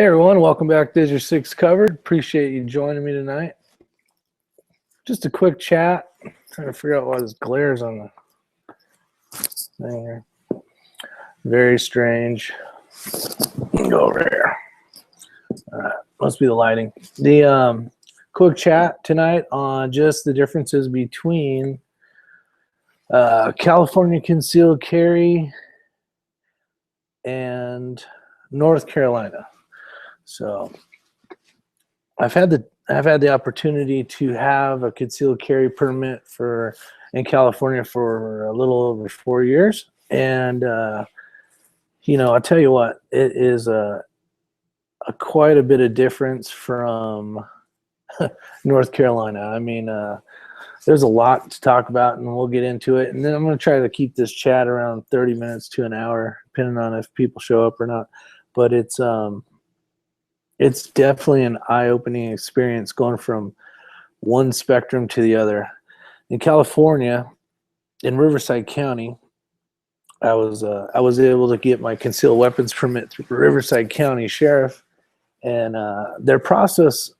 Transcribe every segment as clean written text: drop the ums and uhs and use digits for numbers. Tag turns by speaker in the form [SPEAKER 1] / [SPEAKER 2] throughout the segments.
[SPEAKER 1] Hey everyone, welcome back to Isyour6covered. Appreciate you joining me tonight. Just a quick chat. Trying to figure out why this glares on the thing here. Very strange. Go over here. Must be the lighting. The quick chat tonight on just the differences between California concealed carry and North Carolina. So I've had the opportunity to have a concealed carry permit in California for a little over 4 years, and you know, I'll tell you what, it is a quite a bit of difference from North Carolina. I mean, there's a lot to talk about, and we'll get into it. And then I'm going to try to keep this chat around 30 minutes to an hour, depending on if people show up or not. But it's definitely an eye-opening experience going from one spectrum to the other. In California, in Riverside County, I was able to get my concealed weapons permit through Riverside County Sheriff, and their process,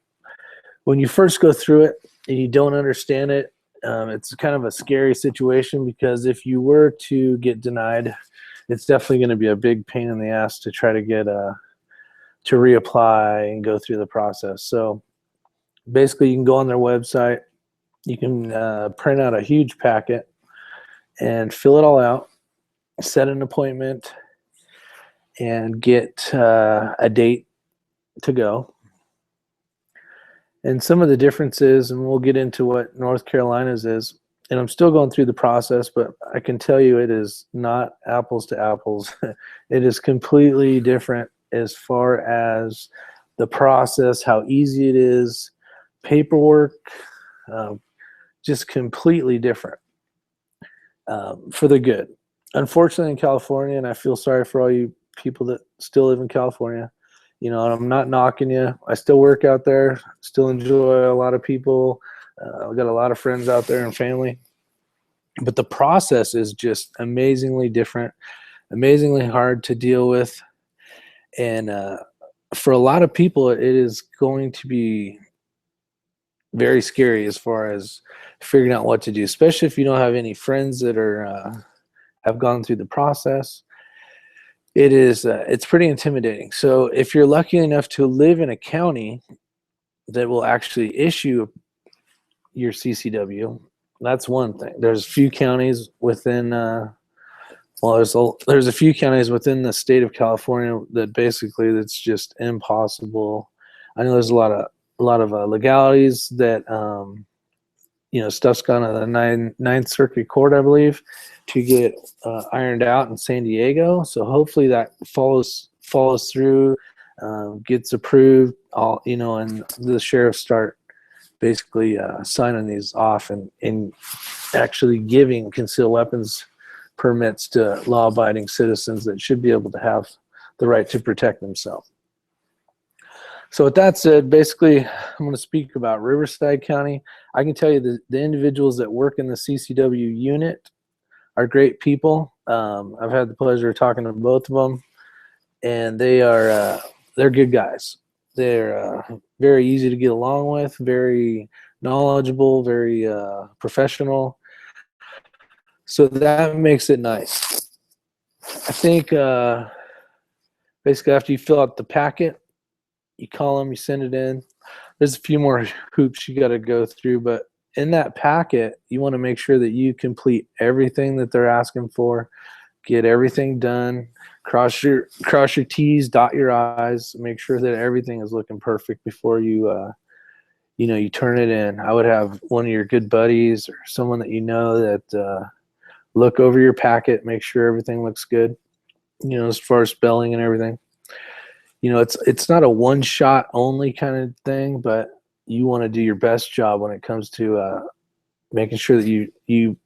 [SPEAKER 1] when you first go through it and you don't understand it, it's kind of a scary situation, because if you were to get denied, it's definitely going to be a big pain in the ass to try to get to reapply and go through the process. So basically, you can go on their website, you can print out a huge packet and fill it all out, set an appointment, and get a date to go. And some of the differences, and we'll get into what North Carolina's is, and I'm still going through the process, but I can tell you it is not apples to apples. It is completely different as far as the process, how easy it is, paperwork, just completely different for the good. Unfortunately, in California, and I feel sorry for all you people that still live in California, you know, and I'm not knocking you. I still work out there, still enjoy a lot of people. I've got a lot of friends out there and family. But the process is just amazingly different, amazingly hard to deal with. And for a lot of people, it is going to be very scary as far as figuring out what to do, especially if you don't have any friends that are have gone through the process. It's pretty intimidating. So if you're lucky enough to live in a county that will actually issue your CCW, that's one thing. There's a few counties within there's a few counties within the state of California that basically it's just impossible. I know there's a lot of legalities that you know, stuff's gone to the Ninth Circuit Court, I believe, to get ironed out in San Diego. So hopefully that follows through, gets approved, all, you know, and the sheriffs start basically signing these off and actually giving concealed weapons permits to law-abiding citizens that should be able to have the right to protect themselves. So with that said, basically, I'm going to speak about Riverside County. I can tell you the individuals that work in the CCW unit are great people. I've had the pleasure of talking to both of them, and they're good guys. They're very easy to get along with, very knowledgeable, very professional. So that makes it nice. I think basically after you fill out the packet, you call them, you send it in. There's a few more hoops you got to go through, but in that packet, you want to make sure that you complete everything that they're asking for, get everything done, cross your T's, dot your I's, make sure that everything is looking perfect before you you know, you turn it in. I would have one of your good buddies or someone that you know that look over your packet, make sure everything looks good, you know, as far as spelling and everything. You know, it's not a one-shot only kind of thing, but you want to do your best job when it comes to making sure that you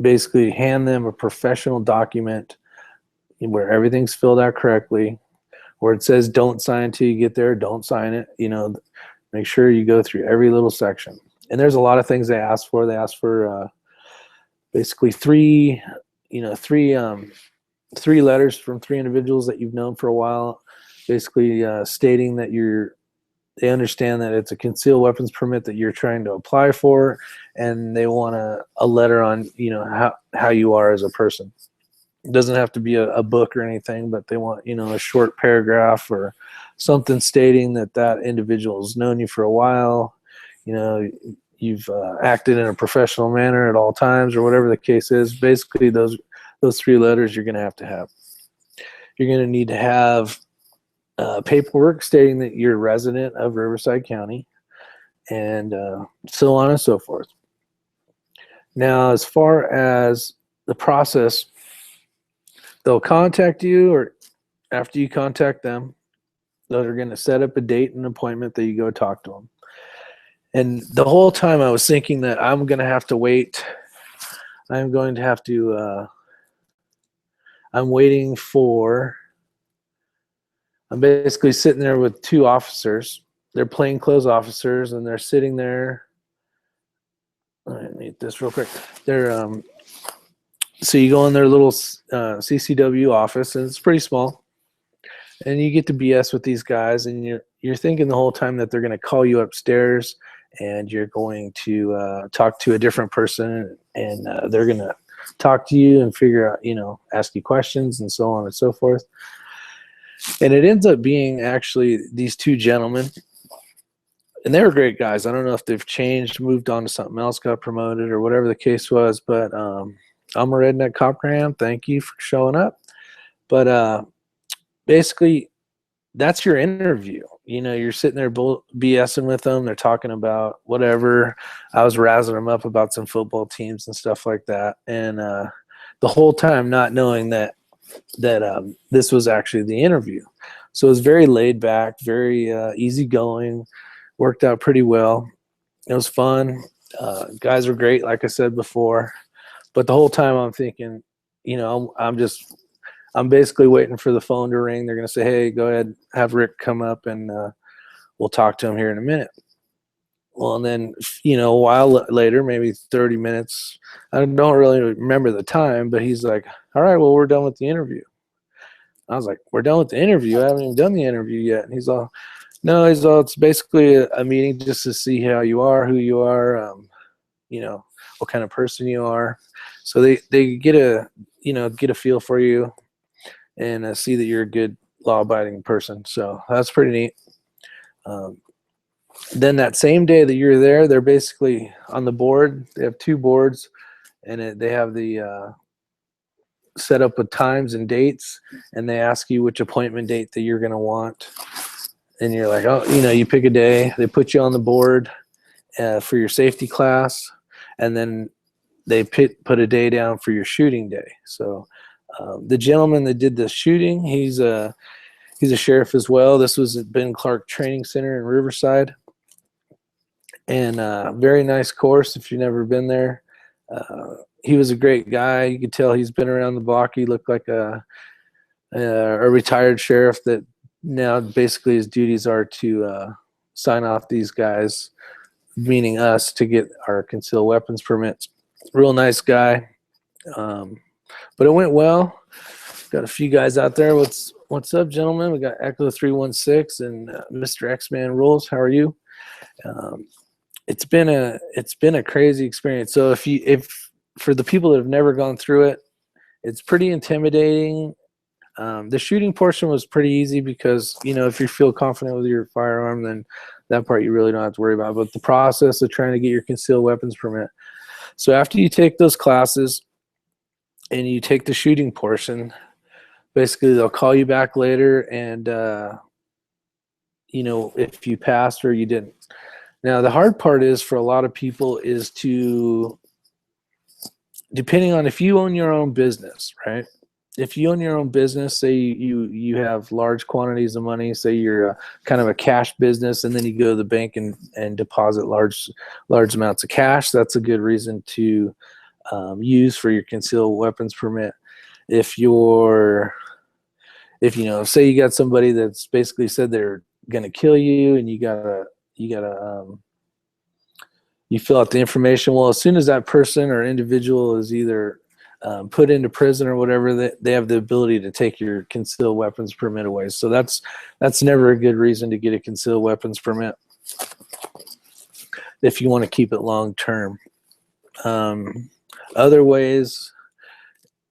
[SPEAKER 1] basically hand them a professional document where everything's filled out correctly, where it says don't sign until you get there, don't sign it. You know, make sure you go through every little section. And there's a lot of things they ask for. They ask for basically three letters from three individuals that you've known for a while. basically stating that they understand that it's a concealed weapons permit that you're trying to apply for, and they want a letter on, you know, how you are as a person. It doesn't have to be a book or anything, but they want, you know, a short paragraph or something stating that individual has known you for a while, you know, you've acted in a professional manner at all times, or whatever the case is. Basically, those 3 letters you're going to have. You're going to need to have paperwork stating that you're a resident of Riverside County, and so on and so forth. Now, as far as the process, they'll contact you, or after you contact them, they're going to set up a date and appointment that you go talk to them. And the whole time I was thinking that I'm going to have to wait. I'm going to have to, I'm waiting for, I'm basically sitting there with 2 officers. They're plainclothes officers, and they're sitting there. I need this real quick. They're, so you go in their little CCW office, and it's pretty small. And you get to BS with these guys, and you're thinking the whole time that they're going to call you upstairs, and you're going to talk to a different person, and they're going to talk to you and figure out, you know, ask you questions and so on and so forth. And it ends up being actually these 2 gentlemen, and they were great guys. I don't know if they've changed, moved on to something else, got promoted, or whatever the case was, but I'm a redneck cop Graham. Thank you for showing up. But basically, that's your interview. You know, you're sitting there BSing with them. They're talking about whatever. I was razzing them up about some football teams and stuff like that. And the whole time not knowing that this was actually the interview. So it was very laid back, very easygoing, worked out pretty well. It was fun. Guys were great, like I said before. But the whole time I'm thinking, you know, I'm basically waiting for the phone to ring. They're going to say, hey, go ahead, have Rick come up, and we'll talk to him here in a minute. Well, and then, you know, a while later, maybe 30 minutes, I don't really remember the time, but he's like, all right, well, we're done with the interview. I was like, we're done with the interview? I haven't even done the interview yet. And he's all, no, it's basically a meeting just to see how you are, who you are, you know, what kind of person you are. So they get a feel for you, and see that you're a good law-abiding person. So that's pretty neat. Then that same day that you're there, they're basically on the board. They have 2 boards, and they have the set up with times and dates, and they ask you which appointment date that you're going to want. And you're like, oh, you know, you pick a day. They put you on the board for your safety class, and then they put a day down for your shooting day. So the gentleman that did the shooting, he's a sheriff as well. This was at Ben Clark Training Center in Riverside, and very nice course if you've never been there. He was a great guy. You could tell he's been around the block. He looked like a retired sheriff that now basically his duties are to sign off these guys, meaning us, to get our concealed weapons permits. Real nice guy. But it went well. Got a few guys out there. What's up, gentlemen? We got Echo 316 and Mr. X-Man Rules. How are you? It's been a crazy experience. So if for the people that have never gone through it, it's pretty intimidating. The shooting portion was pretty easy because, you know, if you feel confident with your firearm, then that part you really don't have to worry about. But the process of trying to get your concealed weapons permit. So after you take those classes and you take the shooting portion, basically they'll call you back later and, you know, if you passed or you didn't. Now, the hard part is for a lot of people is to, depending on if you own your own business, right? If you own your own business, say you have large quantities of money, say you're kind of a cash business, and then you go to the bank and deposit large amounts of cash, that's a good reason to use for your concealed weapons permit. If you know, say you got somebody that's basically said they're going to kill you, and you fill out the information. Well, as soon as that person or individual is either put into prison or whatever, they have the ability to take your concealed weapons permit away. So that's never a good reason to get a concealed weapons permit if you want to keep it long term. Other ways,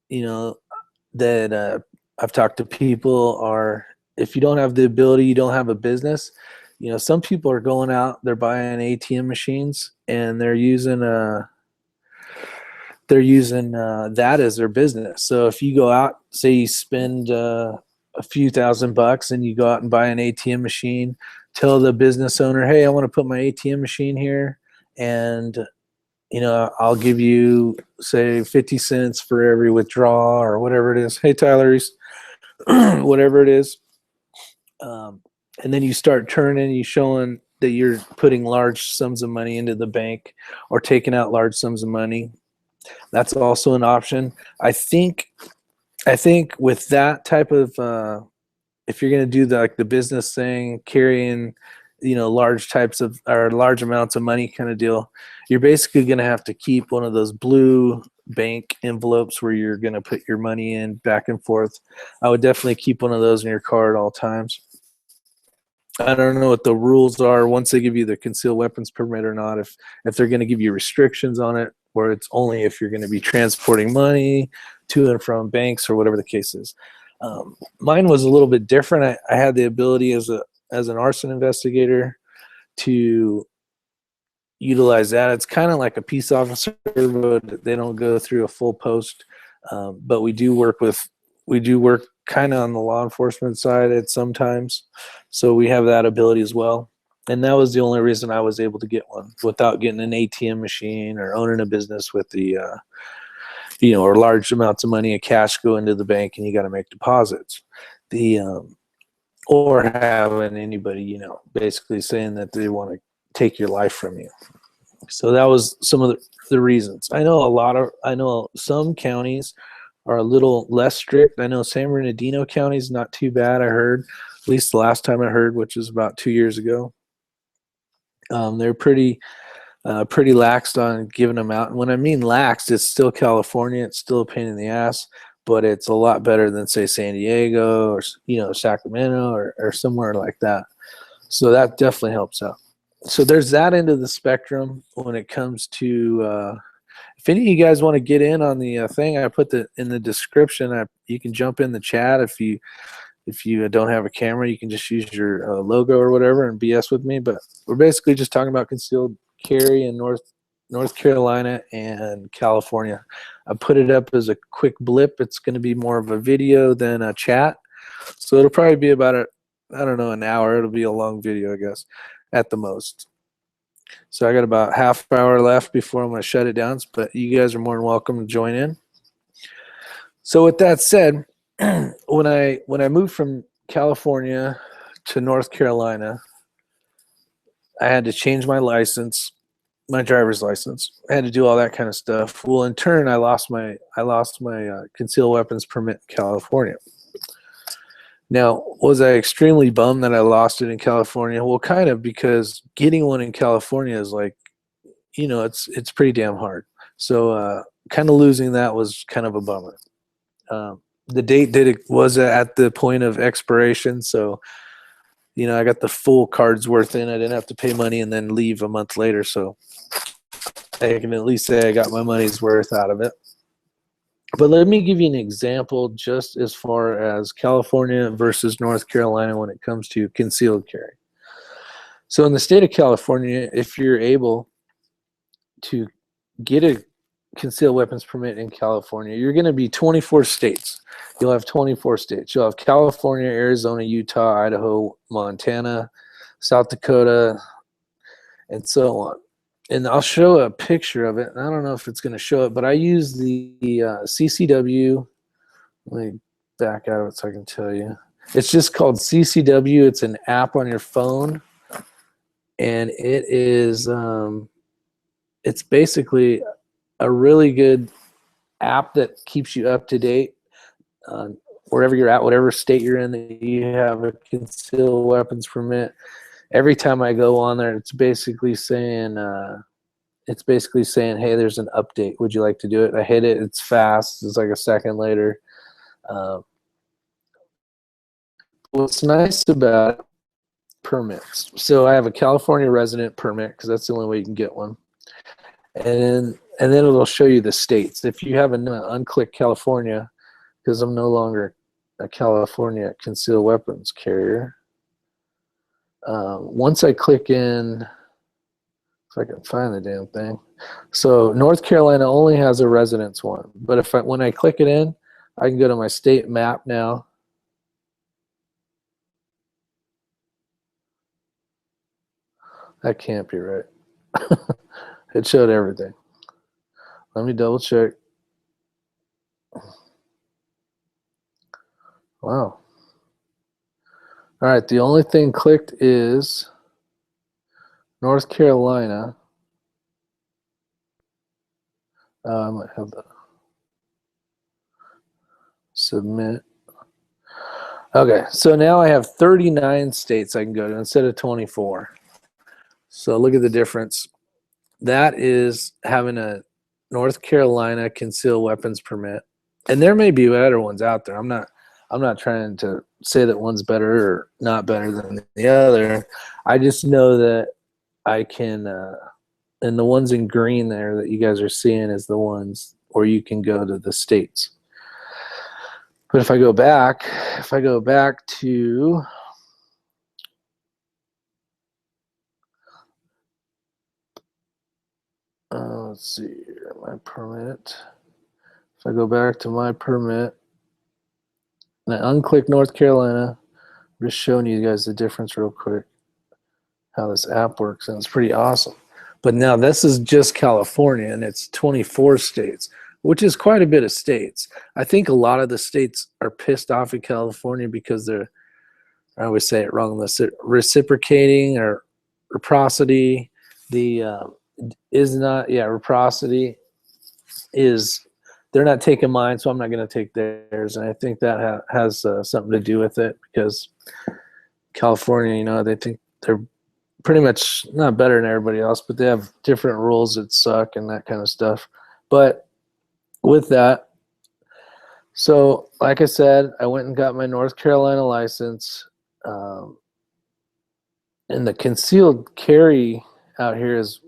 [SPEAKER 1] that I've talked to people are, if you don't have the ability, you don't have a business. Some people are going out, they're buying ATM machines, and they're using that as their business. So if you go out, say you spend a few $1,000 and you go out and buy an ATM machine, tell the business owner, hey, I want to put my ATM machine here, and I'll give you, say, 50 cents for every withdrawal or whatever it is. Hey, Tyler, whatever it is. And then you start you showing that you're putting large sums of money into the bank or taking out large sums of money. That's also an option. I think with that type of, if you're going to do the business thing, carrying, large amounts of money kind of deal, you're basically going to have to keep one of those blue bank envelopes where you're going to put your money in back and forth. I would definitely keep one of those in your car at all times. I don't know what the rules are once they give you the concealed weapons permit or not, if they're going to give you restrictions on it, where it's only if you're going to be transporting money to and from banks or whatever the case is. Mine was a little bit different. I had the ability as an arson investigator to utilize that. It's kind of like a peace officer, but they don't go through a full post. But we do work kind of on the law enforcement side at sometimes, so we have that ability as well. And that was the only reason I was able to get one without getting an ATM machine or owning a business with the or large amounts of money of cash go into the bank and you got to make deposits, or having anybody basically saying that they want to take your life from you. So that was some of the reasons. I know some counties are a little less strict. I know San Bernardino County is not too bad, I heard, at least the last time I heard, which was about 2 years ago. They're pretty laxed on giving them out. And when I mean laxed, it's still California. It's still a pain in the ass, but it's a lot better than, say, San Diego or Sacramento or somewhere like that. So that definitely helps out. So there's that end of the spectrum when it comes to if any of you guys want to get in on the thing, I put in the description. You can jump in the chat if you don't have a camera. You can just use your logo or whatever and BS with me. But we're basically just talking about concealed carry in North Carolina and California. I put it up as a quick blip. It's going to be more of a video than a chat, so it'll probably be about an hour. It'll be a long video, I guess, at the most. So I got about half hour left before I'm going to shut it down, but you guys are more than welcome to join in. So with that said, when I moved from California to North Carolina, I had to change my license, my driver's license. I had to do all that kind of stuff. Well, in turn, I lost my concealed weapons permit in California. Now, was I extremely bummed that I lost it in California? Well, kind of, because getting one in California is like, it's pretty damn hard. So kind of losing that was kind of a bummer. The date was at the point of expiration, so I got the full card's worth in. I didn't have to pay money and then leave a month later, so I can at least say I got my money's worth out of it. But let me give you an example just as far as California versus North Carolina when it comes to concealed carry. So in the state of California, if you're able to get a concealed weapons permit in California, you're going to be 24 states. You'll have 24 states. You'll have California, Arizona, Utah, Idaho, Montana, South Dakota, and so on. And I'll show a picture of it. I don't know if it's going to show it, but I use the CCW. Let me back out of it so I can tell you. It's just called CCW. It's an app on your phone, and it is it's basically a really good app that keeps you up to date wherever you're at, whatever state you're in, that you have a concealed weapons permit. Every time I go on there, it's basically saying it's basically saying, hey, there's an update. Would you like to do it? I hit it. It's fast. It's like a second later. What's nice about permits. So I have a California resident permit because that's the only way you can get one. And then it'll show you the states. If you have an unclick California, because I'm no longer a California concealed weapons carrier. Once I click in, if I can find the damn thing. So North Carolina only has a residence one, but when I click it in, I can go to my state map now. That can't be right. It showed everything. Let me double check. Wow. All right, the only thing clicked is North Carolina. I might have the submit. Okay, so now I have 39 states I can go to instead of 24. So look at the difference. That is having a North Carolina concealed weapons permit. And there may be better ones out there. I'm not trying to say that one's better or not better than the other. I just know that I can, and the ones in green there that you guys are seeing is the ones where you can go to the states. But if I go back to let's see here, my permit. If I go back to my permit and I unclick North Carolina, I'm just showing you guys the difference real quick, how this app works, and it's pretty awesome. But now this is just California, and it's 24 states, which is quite a bit of states. I think a lot of the states are pissed off at California because they're, I always say it wrong, reciprocating or reciprocity. Reciprocity is, they're not taking mine, so I'm not going to take theirs. And I think that has something to do with it, because California, you know, they think they're pretty much not better than everybody else, but they have different rules that suck and that kind of stuff. But with that, so like I said, I went and got my North Carolina license. And the concealed carry out here is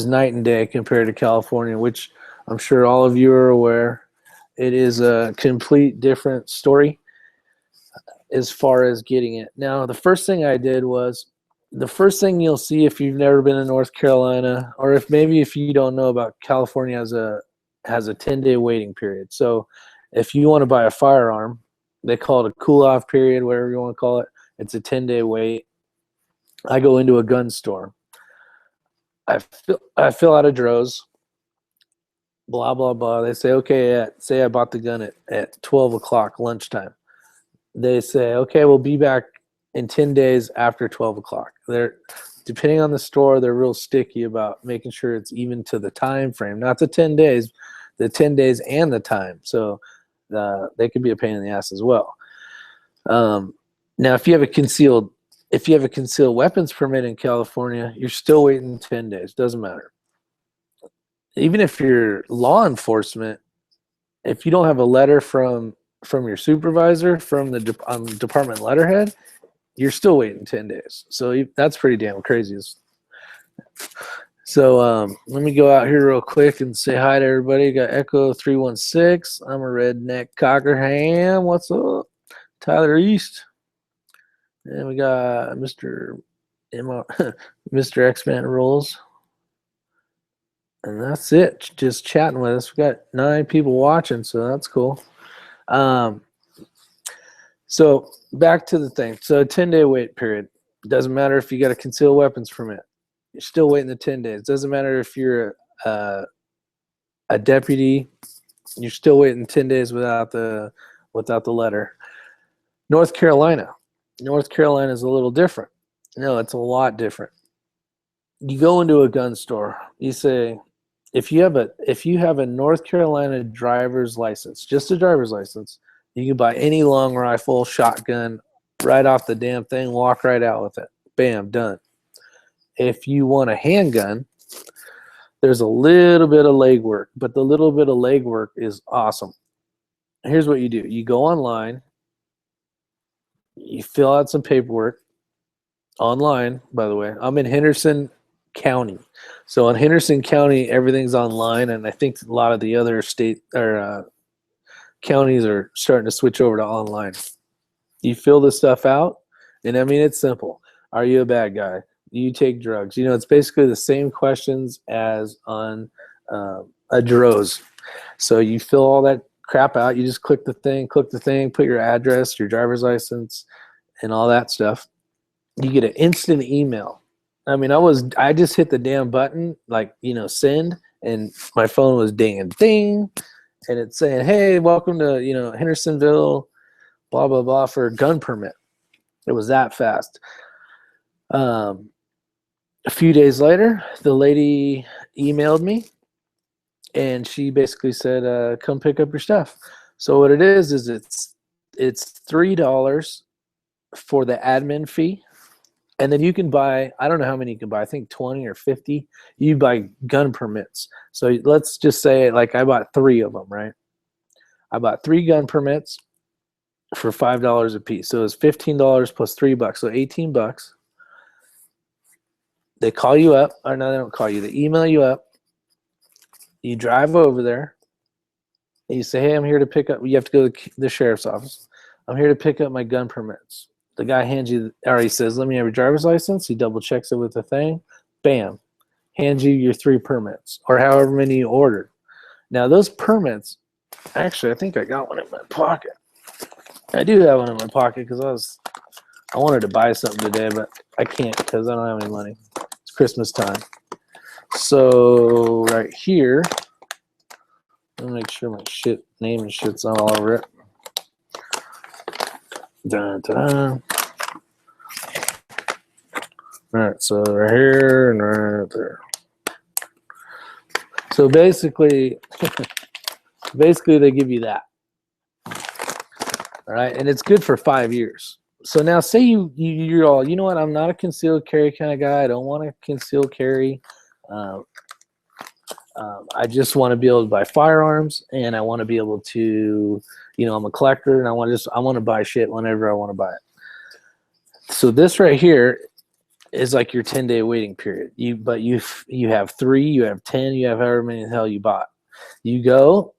[SPEAKER 1] night and day compared to California, which I'm sure all of you are aware. It is a complete different story as far as getting it. Now, the first thing I did was, the first thing you'll see if you've never been to North Carolina, or if you don't know about California, has a 10-day waiting period. So if you want to buy a firearm, they call it a cool-off period, whatever you want to call it. It's a 10-day wait. I go into a gun store. I fill out a DROS, blah, blah, blah. They say, okay, say I bought the gun at 12 o'clock lunchtime. They say, okay, we'll be back in 10 days after 12 o'clock. They're, depending on the store, they're real sticky about making sure it's even to the time frame, not the 10 days, the 10 days and the time. So they could be a pain in the ass as well. Now, if you have a concealed weapons permit in California, you're still waiting 10 days. Doesn't matter. Even if you're law enforcement, if you don't have a letter from your supervisor, from the department letterhead, you're still waiting 10 days. So that's pretty damn crazy. So let me go out here real quick and say hi to everybody. Got Echo 316. I'm a redneck cockerham. What's up? Tyler East. And we got Mr. X-Man Rules. And that's it. Just chatting with us. We got 9 people watching, so that's cool. So back to the thing. So 10-day wait period. Doesn't matter if you got a concealed weapons permit. You're still waiting the 10 days. Doesn't matter if you're a deputy. You're still waiting 10 days without the letter. North Carolina. North Carolina is a little different. No, it's a lot different. You go into a gun store. You say, if you have a North Carolina driver's license, just a driver's license, you can buy any long rifle, shotgun, right off the damn thing, walk right out with it. Bam, done. If you want a handgun, There's a little bit of legwork, but the little bit of legwork is awesome. Here's what you do. You go online, you fill out some paperwork online, by the way. I'm in Henderson County. So in Henderson County, everything's online, and I think a lot of the other state or counties are starting to switch over to online. You fill this stuff out, and I mean, it's simple. Are you a bad guy? Do you take drugs? You know, it's basically the same questions as on a DROS. So you fill all that crap out. You just click the thing, put your address, your driver's license, and all that stuff. You get an instant email. I mean, I just hit the damn button, like, you know, send, and my phone was dinging, ding, and it's saying, hey, welcome to, you know, Hendersonville, blah, blah, blah, for a gun permit. It was that fast. A few days later, the lady emailed me, and she basically said, come pick up your stuff. So what it is it's $3 for the admin fee. And then you can buy, I don't know how many you can buy, I think 20 or 50. You buy gun permits. So let's just say, like, I bought 3 of them, right? I bought 3 gun permits for $5 a piece. So it's $15 plus $3, so $18. They call you up, or no, they don't call you. They email you up. You drive over there. And you say, hey, I'm here to pick up. You have to go to the sheriff's office. I'm here to pick up my gun permits. The guy hands you, or he says, let me have your driver's license. He double checks it with the thing. Bam. Hands you your 3 permits, or however many you ordered. Now, those permits, actually, I think I got one in my pocket. I do have one in my pocket because I wanted to buy something today, but I can't because I don't have any money. It's Christmas time. So right here, let me make sure my name and shit's all over it. Dun, dun, dun. All right, so right here and right there. So basically, they give you that. All right, and it's good for 5 years. So now, say you're all, you know what? I'm not a concealed carry kind of guy. I don't want to conceal carry. I just want to be able to buy firearms, and I want to be able to, you know, I'm a collector, and I want to buy shit whenever I want to buy it. So this right here is like your 10-day waiting period. But you have 3, you have 10, you have however many the hell you bought. You go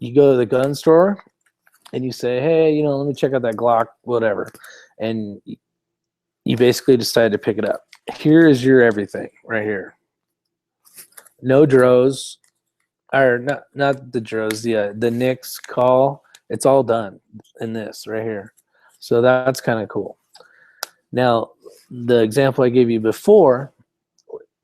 [SPEAKER 1] to the gun store, and you say, hey, you know, let me check out that Glock, whatever, and you basically decide to pick it up. Here is your everything right here. No DROS, or not the DROS, the NICS call. It's all done in this right here. So that's kind of cool. Now, the example I gave you before,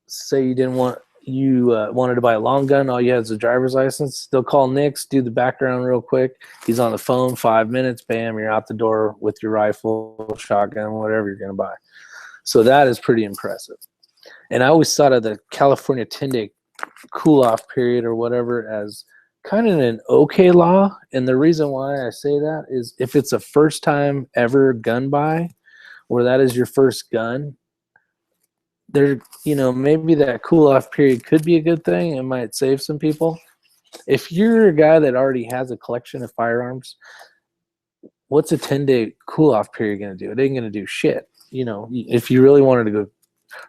[SPEAKER 1] say you wanted to buy a long gun, all you had is a driver's license. They'll call NICS, do the background real quick. He's on the phone, 5 minutes, bam, you're out the door with your rifle, shotgun, whatever you're going to buy. So that is pretty impressive. And I always thought of the California 10-day cool-off period or whatever as kind of an okay law. And the reason why I say that is if it's a first-time ever gun buy, or that is your first gun, there, you know, maybe that cool-off period could be a good thing. It might save some people. If you're a guy that already has a collection of firearms, what's a 10-day cool-off period going to do? It ain't going to do shit. You know, if you really wanted to go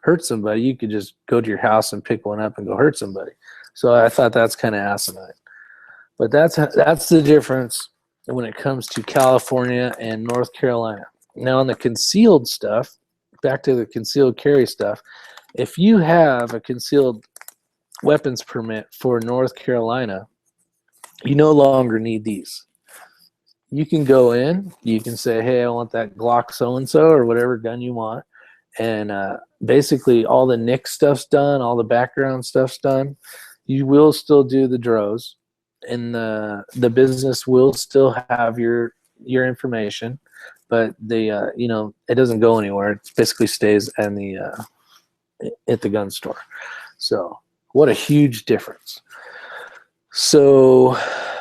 [SPEAKER 1] hurt somebody, you could just go to your house and pick one up and go hurt somebody. So I thought that's kind of asinine. But that's the difference when it comes to California and North Carolina. Now on the concealed stuff, back to the concealed carry stuff, if you have a concealed weapons permit for North Carolina, you no longer need these. You can go in, you can say, hey, I want that Glock so-and-so or whatever gun you want. And basically all the NICS stuff's done, all the background stuff's done. You will still do the DROS, and the business will still have your information, but the you know, it doesn't go anywhere. It basically stays in at the gun store. So what a huge difference. So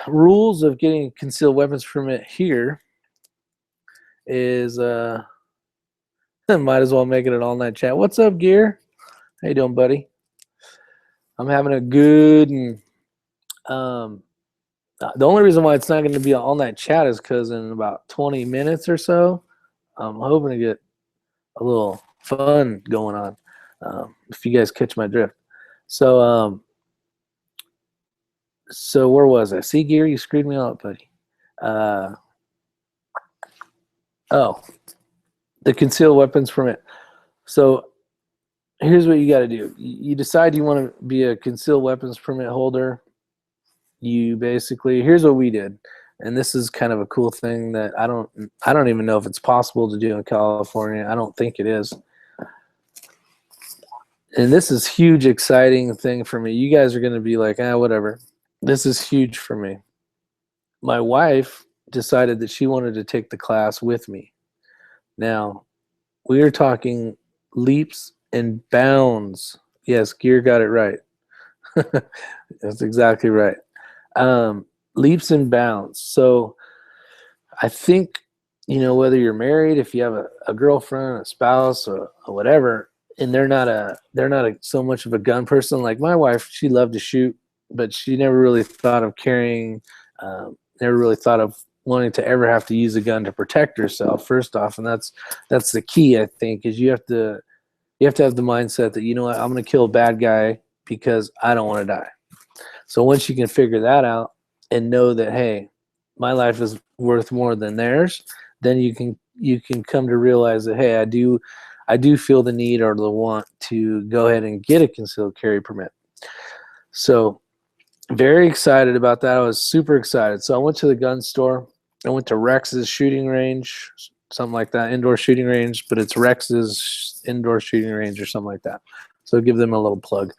[SPEAKER 1] rules of getting a concealed weapons permit here is might as well make it an all-night chat. What's up, Gear? How you doing, buddy? I'm having a good and the only reason why it's not going to be an all-night chat is because in about 20 minutes or so, I'm hoping to get a little fun going on. If you guys catch my drift. So so where was I? See, Gear, you screwed me up, buddy. Oh, the concealed weapons permit. So here's what you got to do. You decide you want to be a concealed weapons permit holder. You basically, here's what we did, and this is kind of a cool thing that I don't even know if it's possible to do in California. I don't think it is. And this is huge, exciting thing for me. You guys are going to be like, whatever. This is huge for me. My wife decided that she wanted to take the class with me. Now, we are talking leaps and bounds. Yes, Gear got it right. That's exactly right. Leaps and bounds. So I think, whether you're married, if you have a girlfriend, a spouse, or whatever, and they're not so much of a gun person. Like my wife, she loved to shoot, but she never really thought of carrying, never really thought of wanting to ever have to use a gun to protect herself, first off. And that's the key, I think, is you have to have the mindset that, what, I'm going to kill a bad guy because I don't want to die. So once you can figure that out and know that, hey, my life is worth more than theirs, then you can come to realize that, hey, I do feel the need or the want to go ahead and get a concealed carry permit. So very excited about that. I was super excited. So I went to the gun store. I went to Rex's shooting range, something like that, indoor shooting range, but it's Rex's indoor shooting range or something like that. So give them a little plug.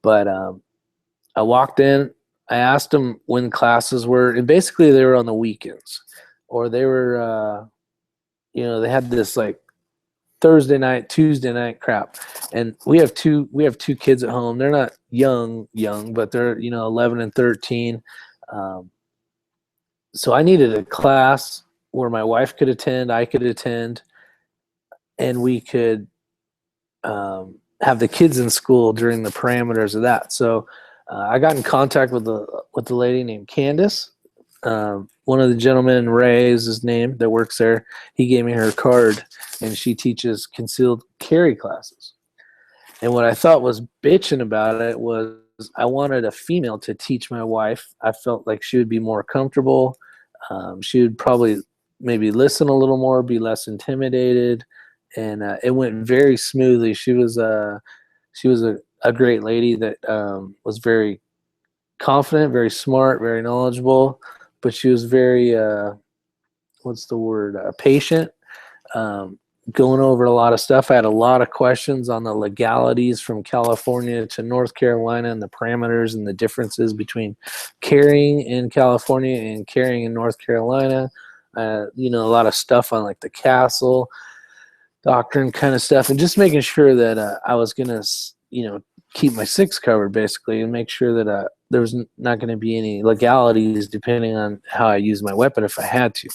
[SPEAKER 1] But I walked in. I asked them when classes were, and basically they were on the weekends, or they were, they had this like Thursday night, Tuesday night crap. And we have two kids at home. They're not young, but they're 11 and 13. So I needed a class where my wife could attend, I could attend, and we could have the kids in school during the parameters of that. So I got in contact with the lady named Candace. One of the gentlemen, Ray is his name, that works there. He gave me her card, and she teaches concealed carry classes. And what I thought was bitching about it was I wanted a female to teach my wife. I felt like she would be more comfortable. She would probably maybe listen a little more, be less intimidated, and it went very smoothly. She was a great lady that was very confident, very smart, very knowledgeable, but she was very patient, going over a lot of stuff. I had a lot of questions on the legalities from California to North Carolina and the parameters and the differences between carrying in California and carrying in North Carolina. A lot of stuff on like the castle doctrine kind of stuff, and just making sure that I was gonna keep my six covered, basically, and make sure that there was not going to be any legalities depending on how I use my weapon if I had to.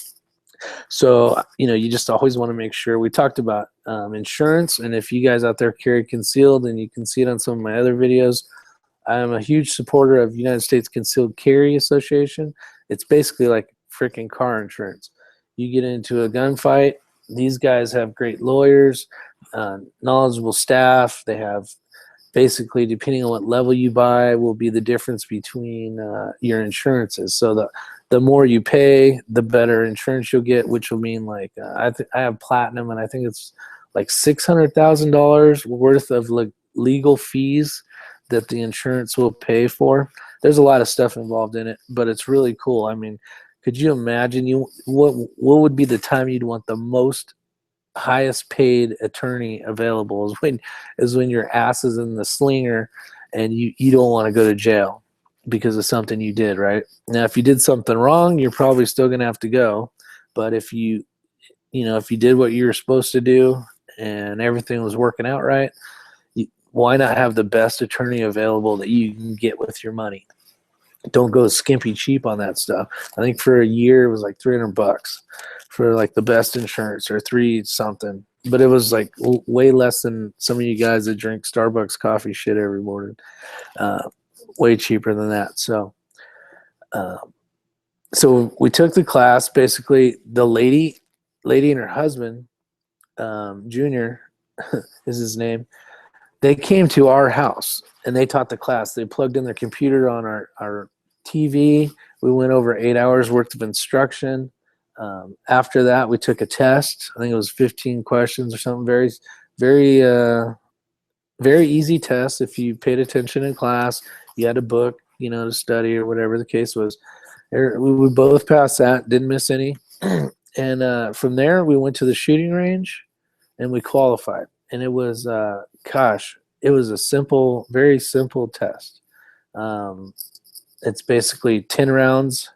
[SPEAKER 1] So, you just always want to make sure. We talked about insurance, and if you guys out there carry concealed, and you can see it on some of my other videos, I'm a huge supporter of United States Concealed Carry Association. It's basically like freaking car insurance. You get into a gunfight, these guys have great lawyers, knowledgeable staff. They have, basically, depending on what level you buy, will be the difference between your insurances. So the more you pay, the better insurance you'll get, which will mean like I have platinum, and I think it's like $600,000 worth of legal fees that the insurance will pay for. There's a lot of stuff involved in it, but it's really cool. I mean, could you imagine what would be the time you'd want the most highest paid attorney available is when your ass is in the slinger and you don't want to go to jail because of something you did, right? Now, if you did something wrong, you're probably still going to have to go. But if you did what you were supposed to do and everything was working out right, why not have the best attorney available that you can get with your money? Don't go skimpy cheap on that stuff. I think for a year it was like $300 for like the best insurance, or $3 something. but it was like way less than some of you guys that drink Starbucks coffee shit every morning. Way cheaper than that. So we took the class. Basically, the lady and her husband, Junior is his name. They came to our house and they taught the class. They plugged in their computer on our TV. We went over 8 hours worth of instruction. After that, we took a test. I think it was 15 questions or something. Very, very, very easy test. If you paid attention in class, you had a book, to study or whatever the case was. We both passed that, didn't miss any. And from there, we went to the shooting range and we qualified. And it was, it was a simple, very simple test. It's basically 10 rounds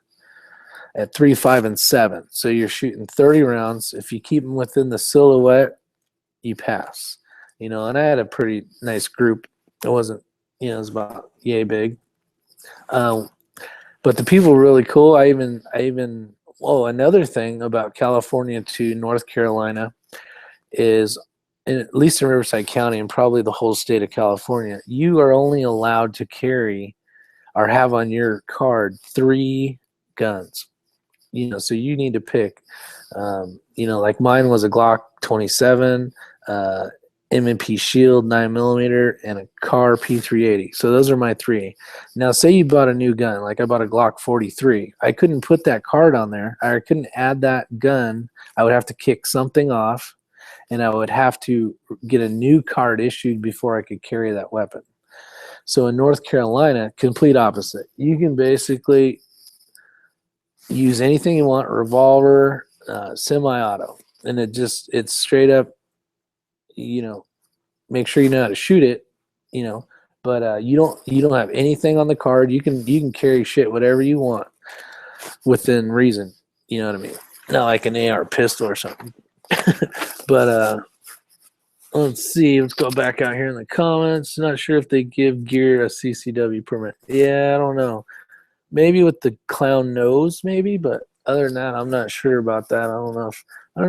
[SPEAKER 1] at 3, 5, and 7. So you're shooting 30 rounds. If you keep them within the silhouette, you pass. And I had a pretty nice group. It wasn't, it was about yay big. But the people were really cool. I even another thing about California to North Carolina is, at least in Riverside County and probably the whole state of California, you are only allowed to carry or have on your card 3 guns. So you need to pick. Like mine was a Glock 27, M&P Shield 9mm, and a Car P380. So those are my 3. Now, say you bought a new gun, like I bought a Glock 43. I couldn't put that card on there. I couldn't add that gun. I would have to kick something off, and I would have to get a new card issued before I could carry that weapon. So in North Carolina, complete opposite. You can basically use anything you want, revolver, semi-auto, and it's straight up, make sure you know how to shoot it, but you don't have anything on the card. You can carry shit whatever you want within reason. You know what I mean? Not like an AR pistol or something. But let's see. Let's go back out here in the comments. Not sure if they give gear a CCW permit. Yeah, I don't know. Maybe with the clown nose, maybe. But other than that, I'm not sure about that. I don't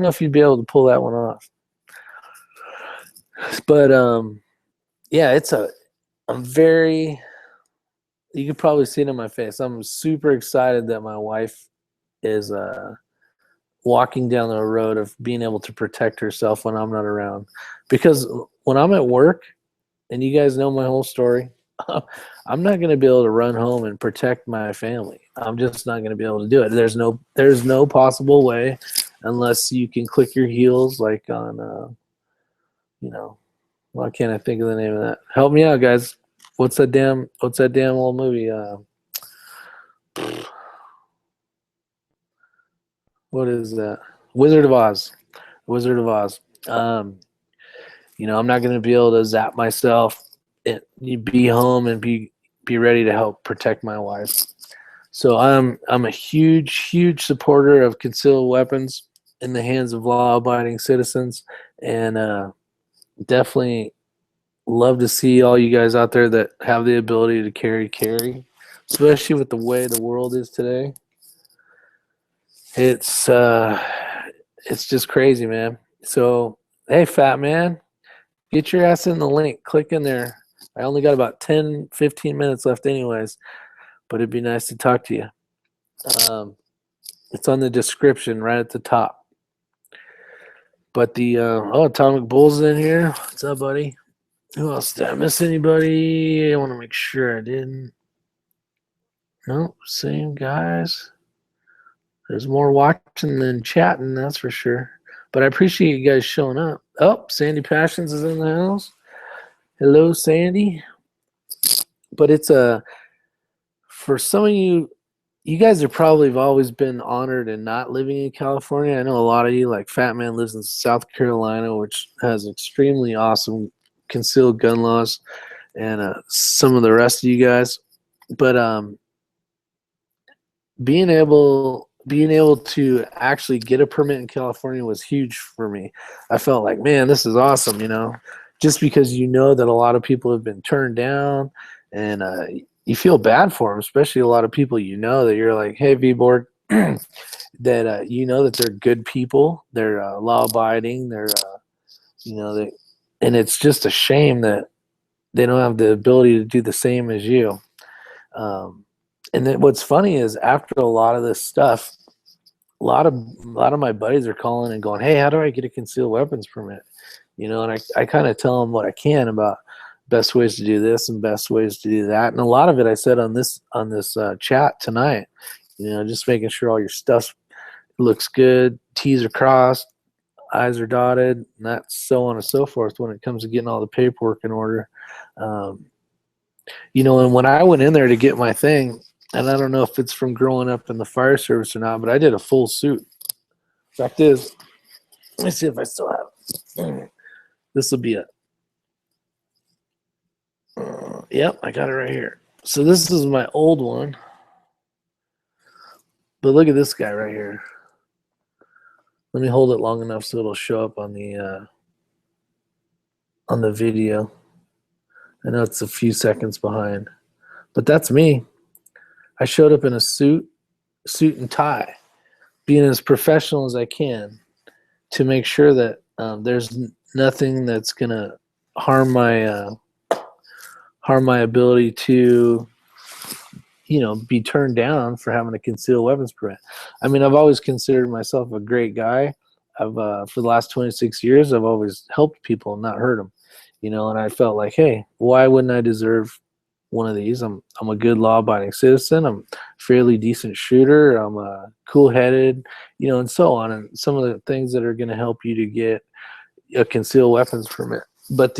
[SPEAKER 1] know if you'd be able to pull that one off. But yeah, I'm very. You could probably see it in my face. I'm super excited that my wife is walking down the road of being able to protect herself when I'm not around. Because when I'm at work, and you guys know my whole story, I'm not going to be able to run home and protect my family. I'm just not going to be able to do it. There's no possible way unless you can click your heels like on, why can't I think of the name of that? Help me out, guys. What's that damn old movie? What is that? Wizard of Oz. Wizard of Oz. I'm not going to be able to zap myself. You be home and be ready to help protect my wife. So I'm a huge supporter of concealed weapons in the hands of law-abiding citizens, and definitely love to see all you guys out there that have the ability to carry, especially with the way the world is today. It's just crazy, man. So, hey, fat man, get your ass in the link. Click in there. I only got about 10, 15 minutes left anyways, but it'd be nice to talk to you. It's on the description right at the top. But the, Atomic Bull's in here. What's up, buddy? Who else? Did I miss anybody? I want to make sure I didn't. Nope, same guys. There's more watching than chatting, that's for sure. But I appreciate you guys showing up. Oh, Sandy Passions is in the house. Hello, Sandy. But it's for some of you guys are probably have always been honored in not living in California. I know a lot of you, like Fat Man, lives in South Carolina, which has extremely awesome concealed gun laws, and some of the rest of you guys. But being able to actually get a permit in California was huge for me. I felt like, man, this is awesome, just because that a lot of people have been turned down, and you feel bad for them, especially a lot of people that you're like, hey, V-Board, that that they're good people, they're law-abiding, they're You know, and it's just a shame that they don't have the ability to do the same as you. And then what's funny is after a lot of this stuff, a lot of my buddies are calling and going, "Hey, how do I get a concealed weapons permit?" You know, and I kind of tell them what I can about best ways to do this and best ways to do that. And a lot of it I said on this chat tonight. You know, just making sure all your stuff looks good, T's are crossed, I's are dotted, and that's so on and so forth when it comes to getting all the paperwork in order. You know, and when I went in there to get my thing, and I don't know if it's from growing up in the fire service or not, but I did a full suit. Fact is, let me see if I still have it. This will be it. Yep, I got it right here. So this is my old one. But look at this guy right here. Let me hold it long enough so it'll show up on the video. I know it's a few seconds behind, but that's me. I showed up in a suit and tie, being as professional as I can to make sure that there's nothing that's gonna harm my ability to, you know, be turned down for having a concealed weapons permit. I mean, I've always considered myself a great guy. For the last 26 years, I've always helped people and not hurt them, you know, and I felt like, hey, why wouldn't I deserve one of these? I'm a good law-abiding citizen. I'm a fairly decent shooter. I'm cool-headed, you know, and so on. And some of the things that are going to help you to get a concealed weapons permit. But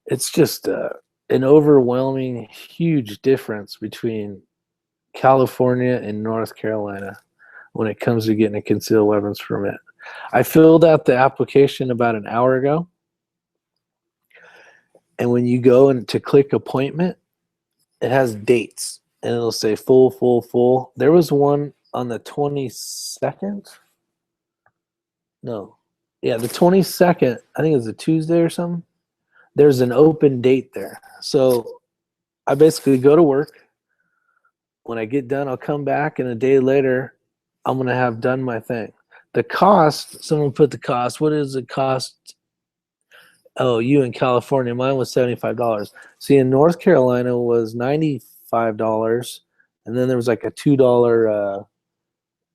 [SPEAKER 1] it's just an overwhelming, huge difference between California and North Carolina when it comes to getting a concealed weapons permit. I filled out the application about an hour ago, and when you go and to click appointment, it has dates, and it'll say full, full, full. There was one on the 22nd. No. Yeah, the 22nd, I think it was a Tuesday or something. There's an open date there. So I basically go to work. When I get done, I'll come back, and a day later, I'm going to have done my thing. The cost, someone put the cost, what is the cost? Oh, you in California, mine was $75. See, in North Carolina was $95, and then there was like a $2,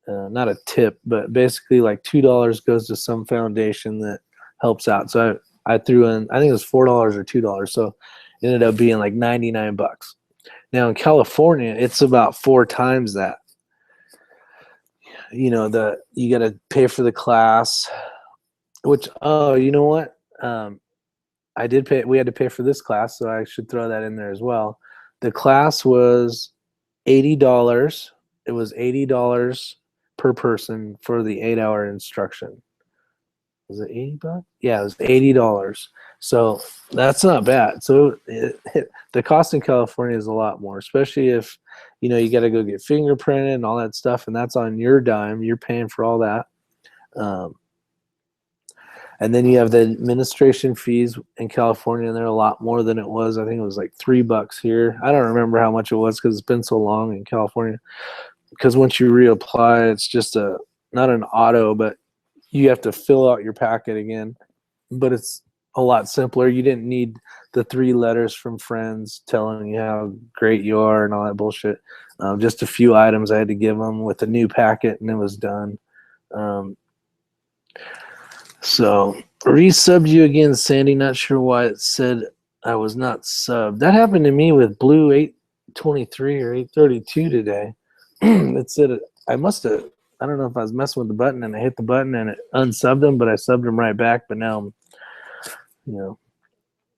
[SPEAKER 1] not a tip, but basically like $2 goes to some foundation that helps out. So I threw in, I think it was $4 or $2, so it ended up being like 99 bucks. Now in California, it's about 4 times that. You know, you got to pay for the class, which, oh, you know what? I did pay. We had to pay for this class, so I should throw that in there as well. The class was $80. It was $80 per person for the 8-hour instruction. Was it 80 bucks? Yeah, it was $80. So that's not bad. So the cost in California is a lot more, especially if, you know, you got to go get fingerprinted and all that stuff, and that's on your dime. You're paying for all that. And then you have the administration fees in California, and they're a lot more than it was. I think it was like $3 here. I don't remember how much it was because it's been so long in California. Because once you reapply, it's just not an auto, but you have to fill out your packet again. But it's a lot simpler. You didn't need the 3 letters from friends telling you how great you are and all that bullshit. Just a few items I had to give them with a new packet, and it was done. So resubbed you again, Sandy. Not sure why it said I was not subbed. That happened to me with Blue 823 or 832 today. It said I must have. I don't know if I was messing with the button and I hit the button and it unsubbed him, but I subbed him right back. But now, now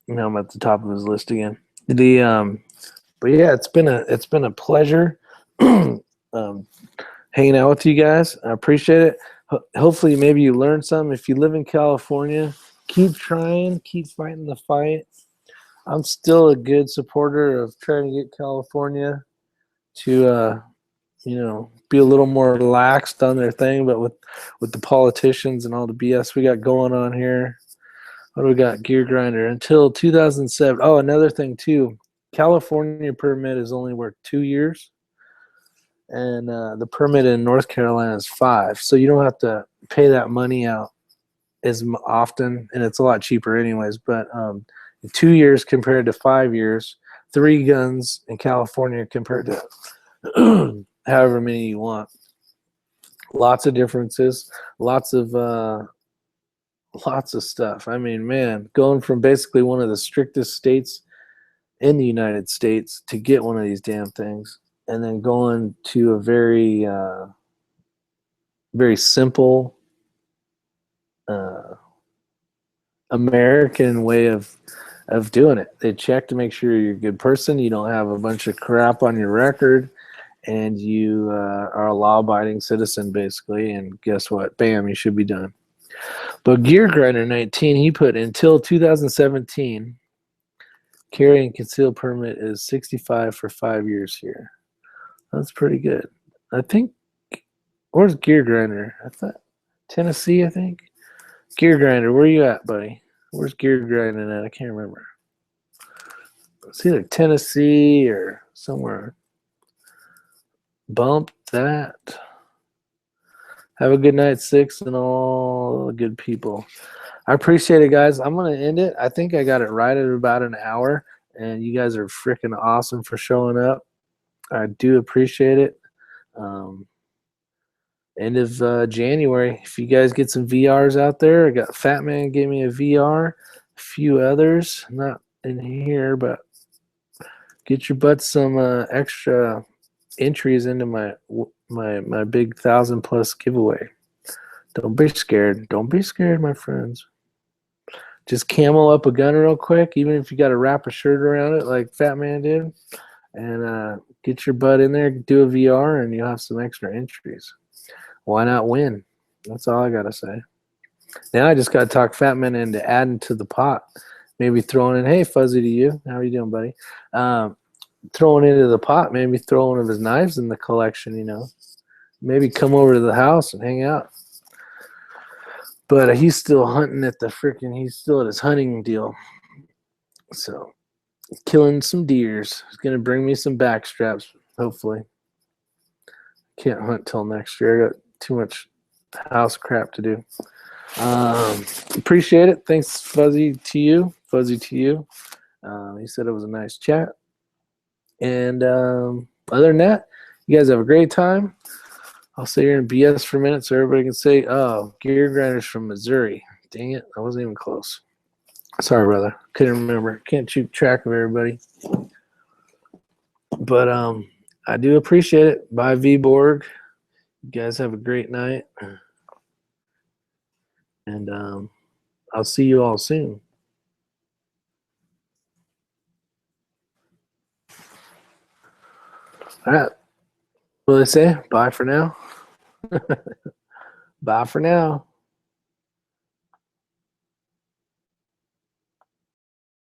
[SPEAKER 1] I'm at the top of his list again. But yeah, it's been a pleasure hanging out with you guys. I appreciate it. Hopefully, maybe you learned something. If you live in California, keep trying, keep fighting the fight. I'm still a good supporter of trying to get California to, be a little more relaxed on their thing. But with the politicians and all the BS we got going on here, what do we got? Gear Grinder until 2007. Oh, another thing too. California permit is only worth 2 years. And the permit in North Carolina is 5, so you don't have to pay that money out as often, and it's a lot cheaper anyways. But 2 years compared to 5 years, 3 guns in California compared to however many you want. Lots of differences, lots of stuff. I mean, man, going from basically one of the strictest states in the United States to get one of these damn things, and then going to a very very simple American way of doing it. They check to make sure you're a good person, you don't have a bunch of crap on your record, and you are a law-abiding citizen, basically. And guess what? Bam, you should be done. But Gear Grinder 19, he put until 2017, carrying concealed permit is 65 for 5 years here. That's pretty good. I think, where's Gear Grinder? I thought Tennessee, I think. Gear Grinder, where you at, buddy? Where's Gear Grinding at? I can't remember. It's either Tennessee or somewhere. Bump that. Have a good night, 6, and all the good people. I appreciate it, guys. I'm going to end it. I think I got it right at about an hour, and you guys are freaking awesome for showing up. I do appreciate it. End of January. If you guys get some VRs out there, I got Fat Man gave me a VR, a few others, not in here, but get your butt some extra entries into my big 1,000+ giveaway. Don't be scared. Don't be scared, my friends. Just camo up a gun real quick, even if you got to wrap a shirt around it like Fat Man did, and get your butt in there, do a VR, and you'll have some extra entries. Why not win? That's all I got to say. Now I just got to talk Fat Man into adding to the pot. Maybe throwing in, hey, Fuzzy to you. How are you doing, buddy? Throwing into the pot, maybe throw one of his knives in the collection, you know. Maybe come over to the house and hang out. But he's still hunting at the freaking, he's still at his hunting deal. So, killing some deers. He's going to bring me some backstraps, hopefully. Can't hunt till next year. I got too much house crap to do. Appreciate it. Thanks, Fuzzy, to you. Fuzzy to you. He said it was a nice chat. And other than that, you guys have a great time. I'll sit here and BS for a minute so everybody can say, oh, Gear Grinder's from Missouri. Dang it, I wasn't even close. Sorry, brother. Couldn't remember. Can't keep track of everybody. But I do appreciate it. Bye, V-Borg. You guys have a great night. And I'll see you all soon. All right. What do they say? Bye for now. Bye for now.